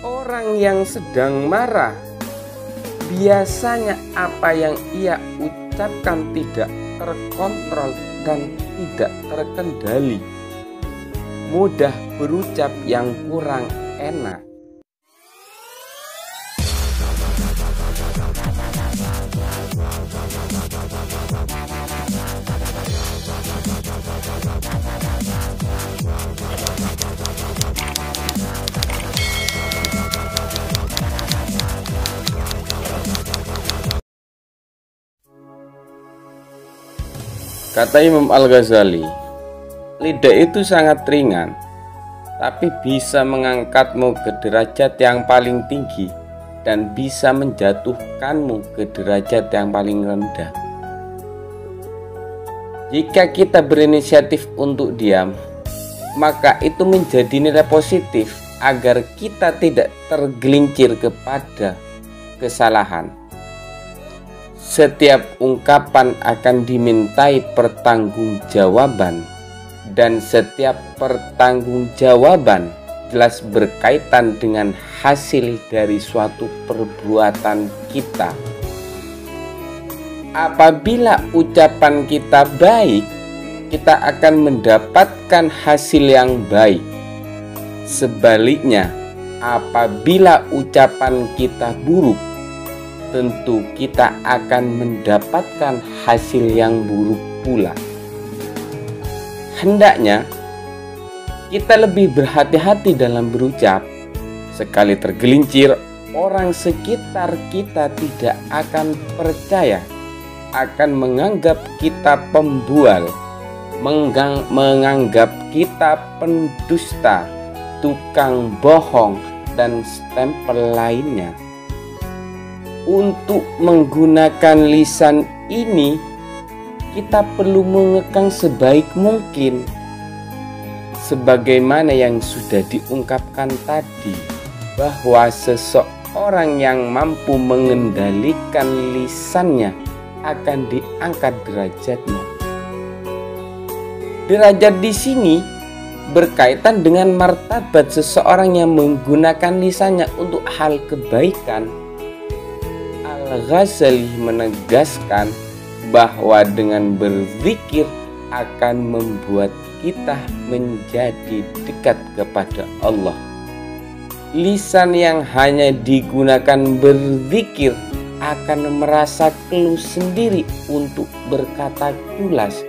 Orang yang sedang marah, biasanya apa yang ia ucapkan tidak terkontrol dan tidak terkendali, mudah berucap yang kurang enak. Kata Imam Al-Ghazali, lidah itu sangat ringan, tapi bisa mengangkatmu ke derajat yang paling tinggi dan bisa menjatuhkanmu ke derajat yang paling rendah. Jika kita berinisiatif untuk diam, maka itu menjadi nilai positif agar kita tidak tergelincir kepada kesalahan. Setiap ungkapan akan dimintai pertanggungjawaban, dan setiap pertanggungjawaban jelas berkaitan dengan hasil dari suatu perbuatan kita. Apabila ucapan kita baik, kita akan mendapatkan hasil yang baik. Sebaliknya, apabila ucapan kita buruk, tentu kita akan mendapatkan hasil yang buruk pula. Hendaknya kita lebih berhati-hati dalam berucap. Sekali tergelincir, orang sekitar kita tidak akan percaya, akan menganggap kita pembual, menganggap kita pendusta, tukang bohong, dan stempel lainnya. Untuk menggunakan lisan ini, kita perlu mengekang sebaik mungkin. Sebagaimana yang sudah diungkapkan tadi, bahwa seseorang yang mampu mengendalikan lisannya akan diangkat derajatnya. Derajat di sini berkaitan dengan martabat seseorang yang menggunakan lisannya untuk hal kebaikan. Al-Ghazali menegaskan bahwa dengan berzikir akan membuat kita menjadi dekat kepada Allah. Lisan yang hanya digunakan berzikir akan merasa keluh sendiri untuk berkata culas,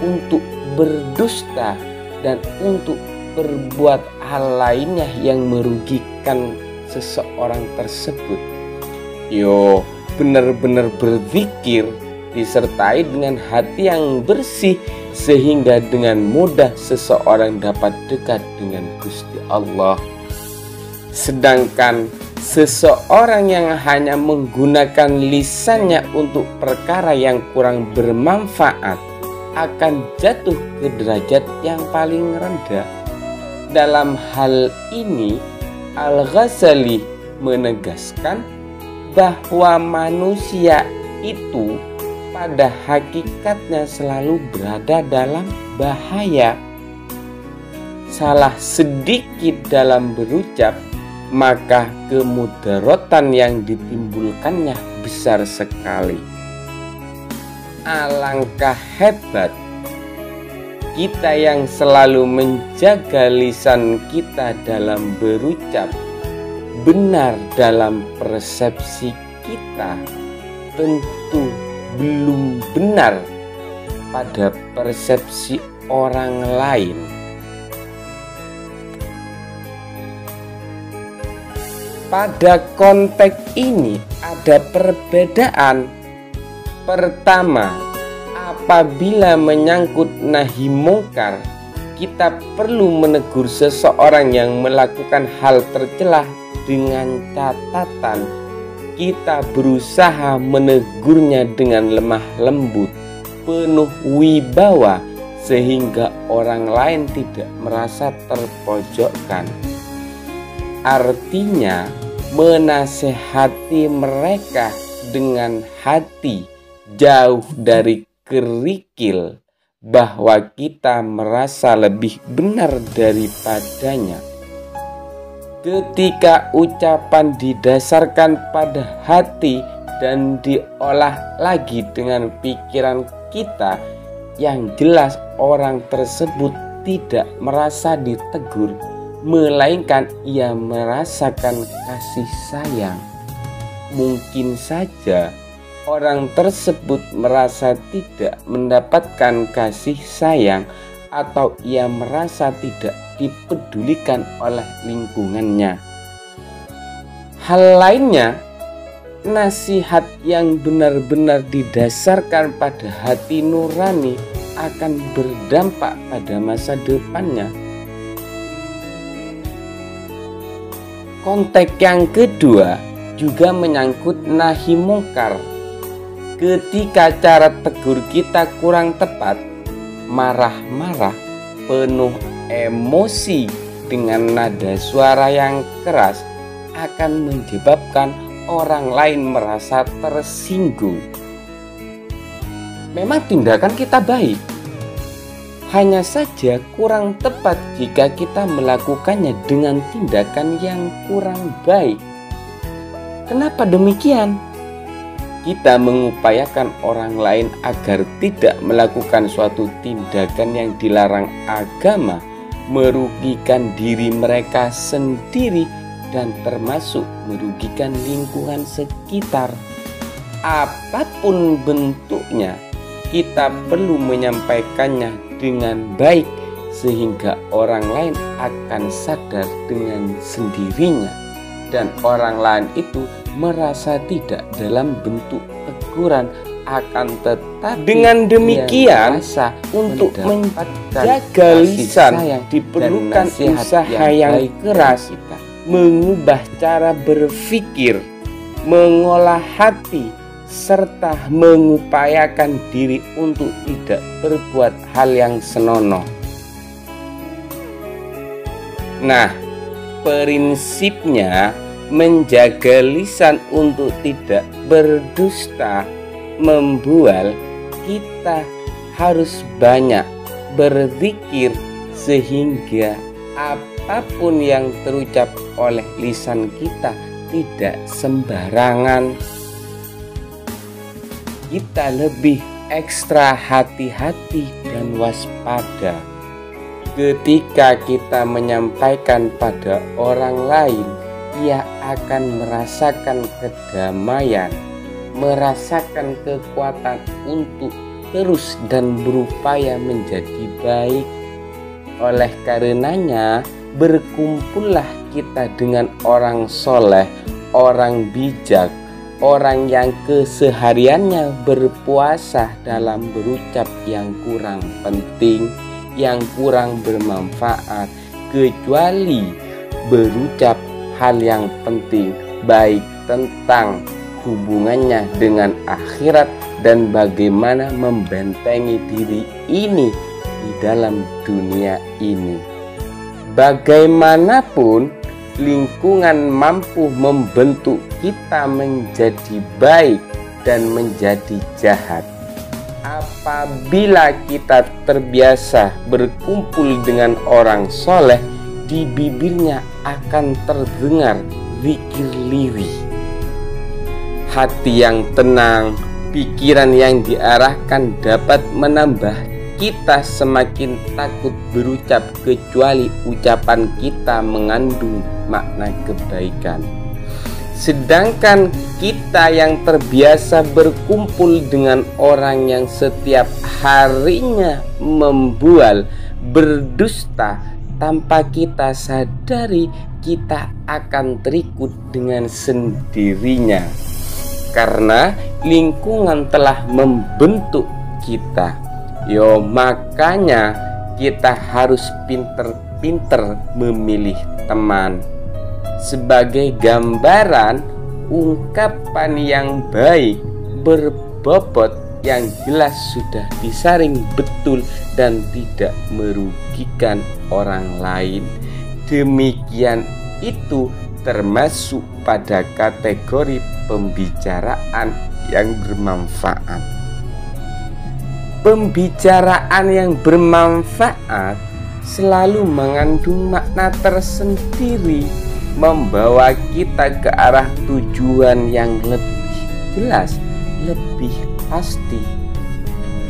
untuk berdusta, dan untuk berbuat hal lainnya yang merugikan seseorang tersebut. Benar-benar berzikir disertai dengan hati yang bersih, sehingga dengan mudah seseorang dapat dekat dengan Gusti Allah. Sedangkan seseorang yang hanya menggunakan lisannya untuk perkara yang kurang bermanfaat akan jatuh ke derajat yang paling rendah. Dalam hal ini, Al-Ghazali menegaskan bahwa manusia itu pada hakikatnya selalu berada dalam bahaya. Salah sedikit dalam berucap, maka kemudaratan yang ditimbulkannya besar sekali. Alangkah hebat kita yang selalu menjaga lisan kita dalam berucap. Benar dalam persepsi kita, tentu belum benar pada persepsi orang lain. Pada konteks ini ada perbedaan. Pertama, apabila menyangkut nahi mungkar, kita perlu menegur seseorang yang melakukan hal tercela dengan catatan kita berusaha menegurnya dengan lemah lembut, penuh wibawa, sehingga orang lain tidak merasa terpojokkan. Artinya, menasehati mereka dengan hati jauh dari kerikil, bahwa kita merasa lebih benar daripadanya. Ketika ucapan didasarkan pada hati dan diolah lagi dengan pikiran kita, yang jelas orang tersebut tidak merasa ditegur, melainkan ia merasakan kasih sayang. Mungkin saja orang tersebut merasa tidak mendapatkan kasih sayang, atau ia merasa tidak dipedulikan oleh lingkungannya. Hal lainnya, nasihat yang benar-benar didasarkan pada hati nurani akan berdampak pada masa depannya. Konteks yang kedua juga menyangkut nahi mungkar. Ketika cara tegur kita kurang tepat, marah-marah, penuh emosi dengan nada suara yang keras, akan menyebabkan orang lain merasa tersinggung. Memang tindakan kita baik, hanya saja kurang tepat jika kita melakukannya dengan tindakan yang kurang baik. Kenapa demikian? Kita mengupayakan orang lain agar tidak melakukan suatu tindakan yang dilarang agama, merugikan diri mereka sendiri dan termasuk merugikan lingkungan sekitar. Apapun bentuknya, kita perlu menyampaikannya dengan baik sehingga orang lain akan sadar dengan sendirinya, dan orang lain itu merasa tidak dalam bentuk teguran, akan tetapi dengan demikian untuk menjaga lisan diperlukan usaha yang keras, mengubah cara berpikir, mengolah hati, serta mengupayakan diri untuk tidak berbuat hal yang senonoh. Nah, prinsipnya menjaga lisan untuk tidak berdusta, membual, kita harus banyak berzikir sehingga apapun yang terucap oleh lisan kita tidak sembarangan. Kita lebih ekstra hati-hati dan waspada ketika kita menyampaikan pada orang lain. Ia akan merasakan kedamaian, merasakan kekuatan untuk terus dan berupaya menjadi baik. Oleh karenanya, berkumpullah kita dengan orang soleh, orang bijak, orang yang kesehariannya berpuasa dalam berucap yang kurang penting, yang kurang bermanfaat, kecuali berucap hal yang penting, baik tentang hubungannya dengan akhirat dan bagaimana membentengi diri ini di dalam dunia ini. Bagaimanapun, lingkungan mampu membentuk kita menjadi baik dan menjadi jahat. Apabila kita terbiasa berkumpul dengan orang soleh, di bibirnya akan terdengar zikir lirih. Hati yang tenang, pikiran yang diarahkan dapat menambah kita semakin takut berucap kecuali ucapan kita mengandung makna kebaikan. Sedangkan kita yang terbiasa berkumpul dengan orang yang setiap harinya membual, berdusta, tanpa kita sadari kita akan terikut dengan sendirinya, karena lingkungan telah membentuk kita. Makanya kita harus pinter-pinter memilih teman. Sebagai gambaran, ungkapan yang baik berbobot yang jelas sudah disaring betul dan tidak merugikan orang lain. Demikian itu termasuk pada kategori pembicaraan yang bermanfaat. Pembicaraan yang bermanfaat selalu mengandung makna tersendiri, membawa kita ke arah tujuan yang lebih jelas, lebih pasti.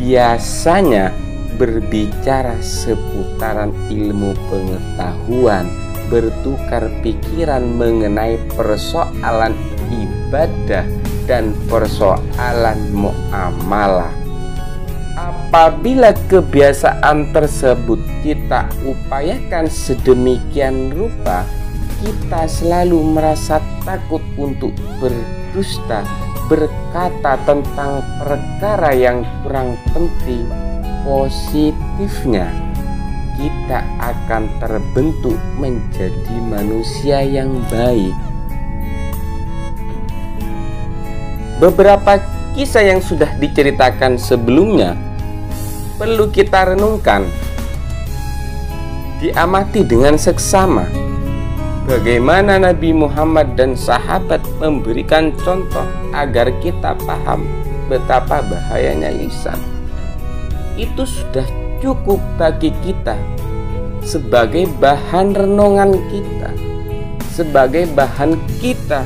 Biasanya berbicara seputaran ilmu pengetahuan, bertukar pikiran mengenai persoalan ibadah dan persoalan muamalah. Apabila kebiasaan tersebut kita upayakan sedemikian rupa, kita selalu merasa takut untuk berdusta, berkata tentang perkara yang kurang penting. Positifnya, kita akan terbentuk menjadi manusia yang baik. Beberapa kisah yang sudah diceritakan sebelumnya perlu kita renungkan, diamati dengan seksama. Bagaimana Nabi Muhammad dan sahabat memberikan contoh agar kita paham betapa bahayanya lisan. Itu sudah cukup bagi kita sebagai bahan renungan kita, sebagai bahan kita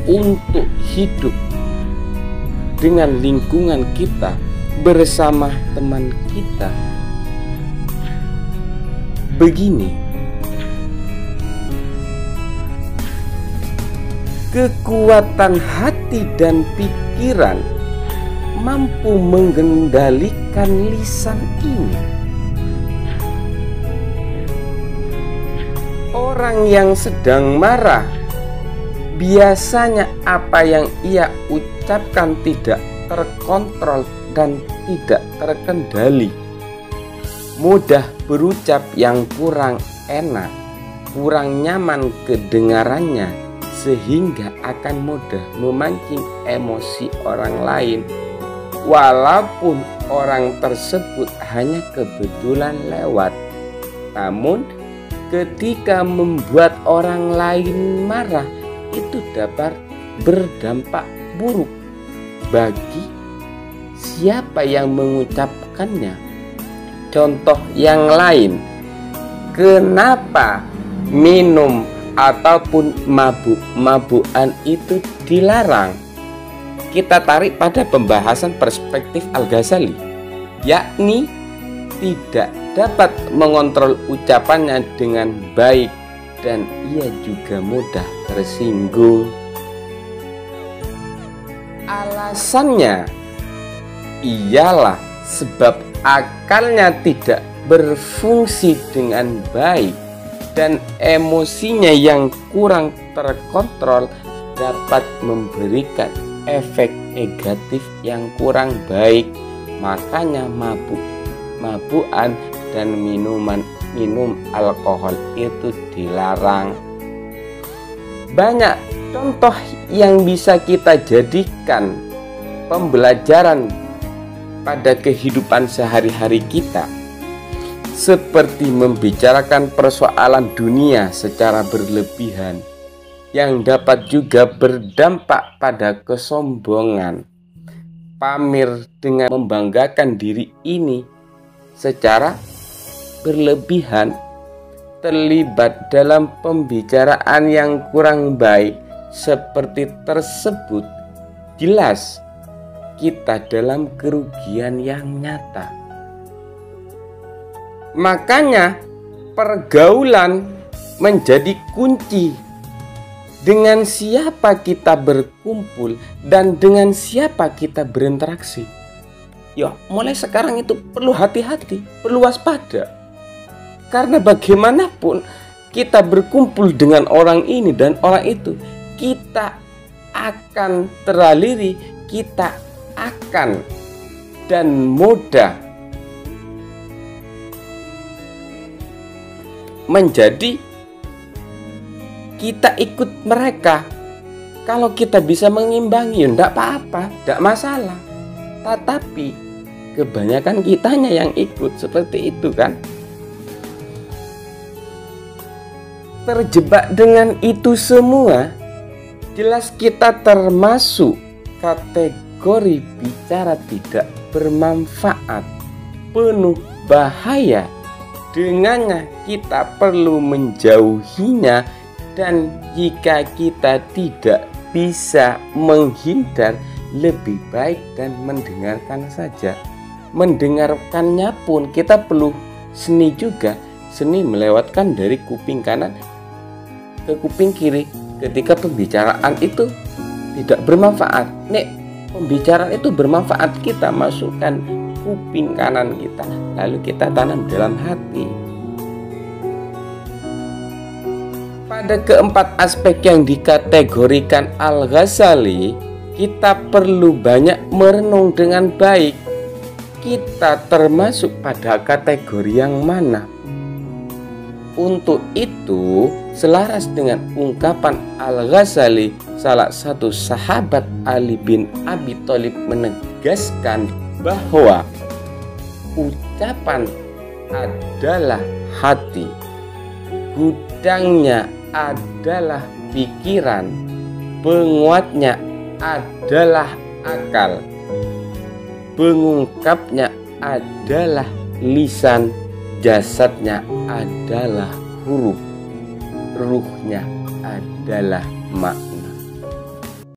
untuk hidup dengan lingkungan kita, bersama teman kita. Begini, kekuatan hati dan pikiran mampu mengendalikan lisan ini. Orang yang sedang marah, biasanya apa yang ia ucapkan tidak terkontrol dan tidak terkendali. Mudah berucap yang kurang enak, kurang nyaman kedengarannya, sehingga akan mudah memancing emosi orang lain, walaupun orang tersebut hanya kebetulan lewat. Namun ketika membuat orang lain marah, itu dapat berdampak buruk bagi siapa yang mengucapkannya. Contoh yang lain, kenapa minum ataupun mabuk-mabukan itu dilarang? Kita tarik pada pembahasan perspektif Al-Ghazali, yakni tidak dapat mengontrol ucapannya dengan baik dan ia juga mudah tersinggung. Alasannya ialah sebab akalnya tidak berfungsi dengan baik dan emosinya yang kurang terkontrol dapat memberikan efek negatif yang kurang baik. Makanya mabuk-mabukan dan minum alkohol itu dilarang. Banyak contoh yang bisa kita jadikan pembelajaran pada kehidupan sehari-hari kita, seperti membicarakan persoalan dunia secara berlebihan yang dapat juga berdampak pada kesombongan. Pamer dengan membanggakan diri ini secara berlebihan, terlibat dalam pembicaraan yang kurang baik seperti tersebut, jelas kita dalam kerugian yang nyata. Makanya pergaulan menjadi kunci. Dengan siapa kita berkumpul dan dengan siapa kita berinteraksi. Ya, mulai sekarang itu perlu hati-hati, perlu waspada. Karena bagaimanapun kita berkumpul dengan orang ini dan orang itu, kita akan teraliri, kita akan dan mudah menjadi kita ikut mereka. Kalau kita bisa mengimbangi, tidak apa-apa, tidak masalah. Tetapi kebanyakan kitanya yang ikut seperti itu kan. Terjebak dengan itu semua, jelas kita termasuk kategori bicara tidak bermanfaat, penuh bahaya. Dengannya kita perlu menjauhinya Dan jika kita tidak bisa menghindar, lebih baik dan mendengarkan saja. Mendengarkannya pun kita perlu seni juga. Seni melewatkan dari kuping kanan ke kuping kiri. Ketika pembicaraan itu tidak bermanfaat, nek pembicaraan itu bermanfaat, kita masukkan kuping kanan kita, lalu kita tanam dalam hati. Pada keempat aspek yang dikategorikan Al-Ghazali, kita perlu banyak merenung dengan baik. Kita termasuk pada kategori yang mana? Untuk itu, selaras dengan ungkapan Al-Ghazali, salah satu sahabat Ali bin Abi Thalib menegaskan bahwa ucapan adalah hati, gudangnya adalah pikiran, penguatnya adalah akal, pengungkapnya adalah lisan, jasadnya adalah huruf, ruhnya adalah mak.